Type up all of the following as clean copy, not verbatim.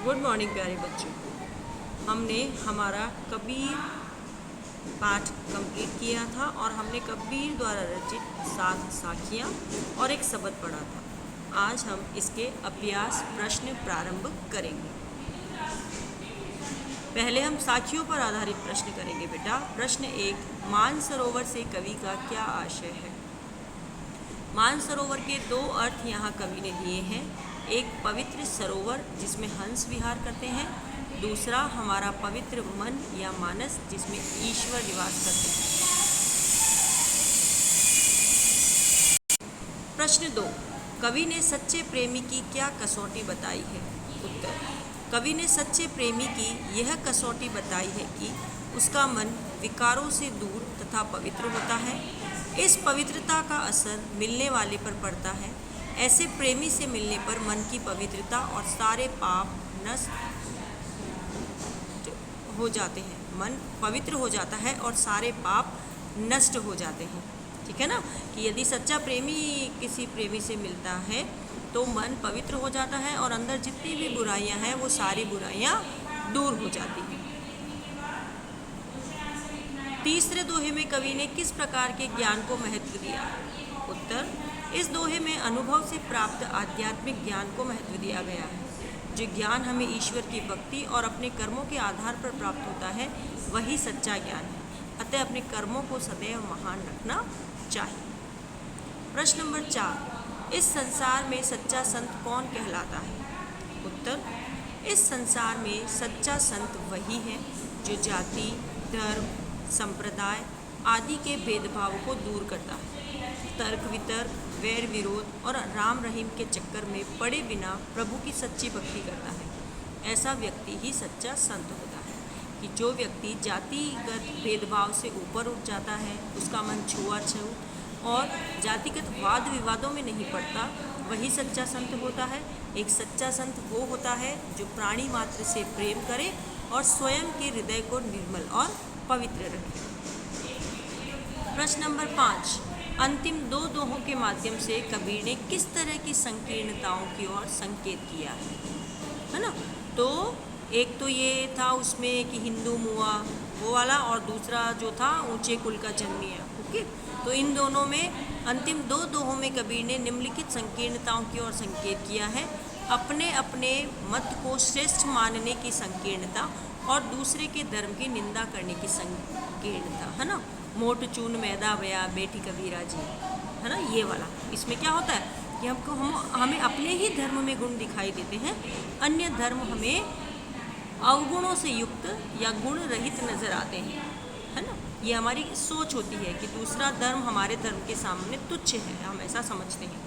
Good morning प्यारे बच्चों। हमने हमारा कबीर पाठ कंप्लीट किया था और हमने कबीर द्वारा रचित 7 साखियाँ और एक शब्द पढ़ा था। आज हम इसके अभ्यास प्रश्न प्रारंभ करेंगे। पहले हम साखियों पर आधारित प्रश्न करेंगे बेटा। प्रश्न 1, मानसरोवर से कवि का क्या आशय है? मानसरोवर के 2 अर्थ यहाँ कवि ने दिए हैं। एक पवित्र सरोवर जिसमें हंस विहार करते हैं, दूसरा हमारा पवित्र मन या मानस जिसमें ईश्वर निवास करते हैं। प्रश्न 2, कवि ने सच्चे प्रेमी की क्या कसौटी बताई है? उत्तर, कवि ने सच्चे प्रेमी की यह कसौटी बताई है कि उसका मन विकारों से दूर तथा पवित्र होता है। इस पवित्रता का असर मिलने वाले पर पड़ता है। ऐसे प्रेमी से मिलने पर मन की पवित्रता और सारे पाप नष्ट हो जाते हैं। मन पवित्र हो जाता है और सारे पाप नष्ट हो जाते हैं। ठीक है ना, कि यदि सच्चा प्रेमी किसी प्रेमी से मिलता है तो मन पवित्र हो जाता है और अंदर जितनी भी बुराइयां हैं वो सारी बुराइयां दूर हो जाती हैं। तीसरे दोहे में कवि ने किस प्रकार के ज्ञान को महत्व दिया? उत्तर, इस दोहे में अनुभव से प्राप्त आध्यात्मिक ज्ञान को महत्व दिया गया है। जो ज्ञान हमें ईश्वर की भक्ति और अपने कर्मों के आधार पर प्राप्त होता है वही सच्चा ज्ञान है। अतः अपने कर्मों को सदैव महान रखना चाहिए। प्रश्न नंबर 4, इस संसार में सच्चा संत कौन कहलाता है? उत्तर, इस संसार में सच्चा संत वही है जो जाति, धर्म, संप्रदाय आदि के भेदभाव को दूर करता है। तर्क वितर्क, वैर विरोध और राम रहीम के चक्कर में पड़े बिना प्रभु की सच्ची भक्ति करता है। ऐसा व्यक्ति ही सच्चा संत होता है। कि जो व्यक्ति जातिगत भेदभाव से ऊपर उठ जाता है, उसका मन छुआछूत और जातिगत वाद विवादों में नहीं पड़ता, वही सच्चा संत होता है। एक सच्चा संत वो होता है जो प्राणी मात्र से प्रेम करे और स्वयं के हृदय को निर्मल और पवित्र रखे। प्रश्न नंबर 5, अंतिम 2 दोहों के माध्यम से कबीर ने किस तरह की संकीर्णताओं की ओर संकेत किया है ना? तो एक तो ये था उसमें कि हिंदू मुआ वो वाला, और दूसरा जो था ऊंचे कुल का जन्मिया। ओके, तो इन दोनों में अंतिम 2 दोहों में कबीर ने निम्नलिखित संकीर्णताओं की ओर संकेत किया है। अपने अपने मत को श्रेष्ठ मानने की संकीर्णता और दूसरे के धर्म की निंदा करने की संकीर्णता, है ना। मोट चून मैदा बया बेटी कबीरा जी, है ना, ये वाला। इसमें क्या होता है कि हमें अपने ही धर्म में गुण दिखाई देते हैं, अन्य धर्म हमें अवगुणों से युक्त या गुण रहित नजर आते हैं, है ना। ये हमारी सोच होती है कि दूसरा धर्म हमारे धर्म के सामने तुच्छ है, हम ऐसा समझते हैं।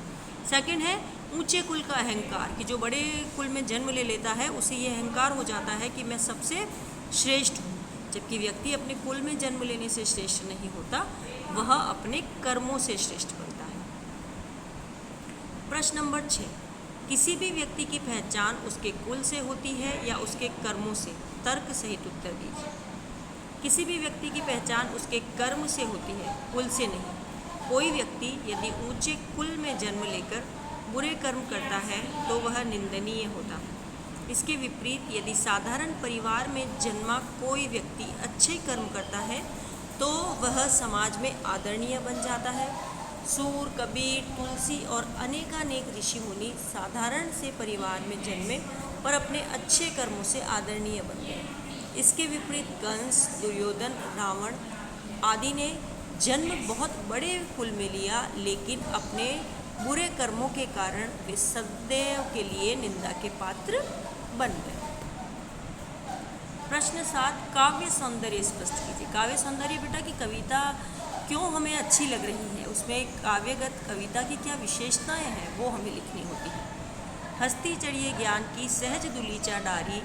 सेकंड है ऊंचे कुल का अहंकार, कि जो बड़े कुल में जन्म ले लेता है उसे ये अहंकार हो जाता है कि मैं सबसे श्रेष्ठ हूँ, जबकि व्यक्ति अपने कुल में जन्म लेने से श्रेष्ठ नहीं होता, वह अपने कर्मों से श्रेष्ठ बनता है। प्रश्न नंबर 6, किसी भी व्यक्ति की पहचान उसके कुल से होती है या उसके कर्मों से? तर्क सहित उत्तर दीजिए। किसी भी व्यक्ति की पहचान उसके कर्म से होती है, कुल से नहीं। कोई व्यक्ति यदि ऊंचे कुल में जन्म लेकर बुरे कर्म करता है तो वह निंदनीय होता है। इसके विपरीत यदि साधारण परिवार में जन्मा कोई व्यक्ति अच्छे कर्म करता है तो वह समाज में आदरणीय बन जाता है। सूर, कबीर, तुलसी और अनेकानेक ऋषि मुनि साधारण से परिवार में जन्मे पर अपने अच्छे कर्मों से आदरणीय बन गए। इसके विपरीत कंस, दुर्योधन, रावण आदि ने जन्म बहुत बड़े कुल में लिया, लेकिन अपने बुरे कर्मों के कारण वे सदैव के लिए निंदा के पात्र बन गए। प्रश्न 7, काव्य सौंदर्य स्पष्ट कीजिए। काव्य सौंदर्य बेटा की कविता क्यों हमें अच्छी लग रही है, उसमें काव्यगत कविता की क्या विशेषताएं हैं वो हमें लिखनी होती है। हस्ती चढ़िए ज्ञान की सहज दुलीचा डारी,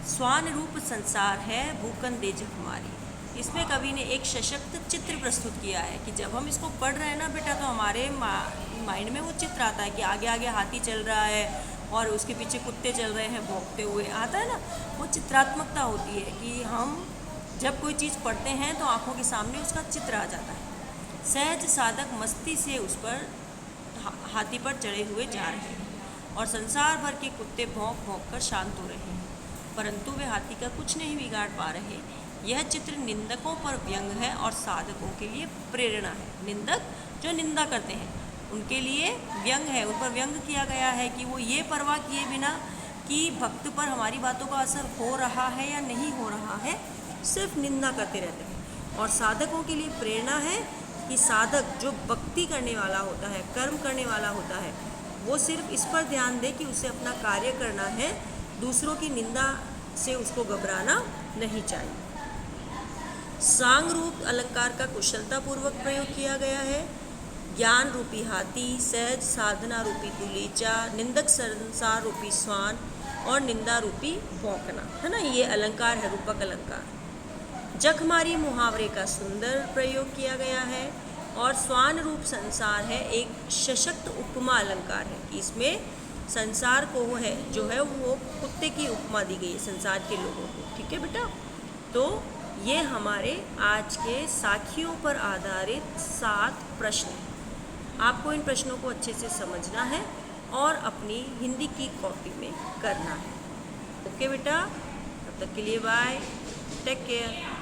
स्वान रूप संसार है भूकन देज हमारी। इसमें कवि ने एक सशक्त चित्र प्रस्तुत किया है कि जब हम इसको पढ़ रहे हैं ना बेटा, तो हमारे माइंड में वो चित्र आता है कि आगे आगे हाथी चल रहा है और उसके पीछे कुत्ते चल रहे हैं भौंकते हुए, आता है ना। वो चित्रात्मकता होती है कि हम जब कोई चीज़ पढ़ते हैं तो आंखों के सामने उसका चित्र आ जाता है। सहज साधक मस्ती से उस पर हाथी पर चढ़े हुए जा रहे हैं। और संसार भर के कुत्ते भौंक भौंक कर शांत हो रहे हैं, परंतु वे हाथी का कुछ नहीं बिगाड़ पा रहे। यह चित्र निंदकों पर व्यंग है और साधकों के लिए प्रेरणा है। निंदक जो निंदा करते हैं उनके लिए व्यंग है, उन पर व्यंग किया गया है कि वो ये परवाह किए बिना कि भक्त पर हमारी बातों का असर हो रहा है या नहीं हो रहा है, सिर्फ निंदा करते रहते हैं। और साधकों के लिए प्रेरणा है कि साधक जो भक्ति करने वाला होता है, कर्म करने वाला होता है, वो सिर्फ इस पर ध्यान दे कि उसे अपना कार्य करना है, दूसरों की निंदा से उसको घबराना नहीं चाहिए। सांग रूप अलंकार का कुशलतापूर्वक प्रयोग किया गया है। ज्ञान रूपी हाथी, सहज साधना रूपी कुलीचा, निंदक संसार रूपी स्वान और निंदा रूपी भौंकना, है ना, ये अलंकार है, रूपक अलंकार। जखमारी मुहावरे का सुंदर प्रयोग किया गया है। और स्वान रूप संसार है एक सशक्त उपमा अलंकार है कि इसमें संसार को है जो है वो कुत्ते की उपमा दी गई है संसार के लोगों को। ठीक है बेटा, तो ये हमारे आज के साखियों पर आधारित 7 प्रश्न हैं। आपको इन प्रश्नों को अच्छे से समझना है और अपनी हिंदी की कॉपी में करना है। ओके बेटा, तब तक के लिए बाय, टेक केयर।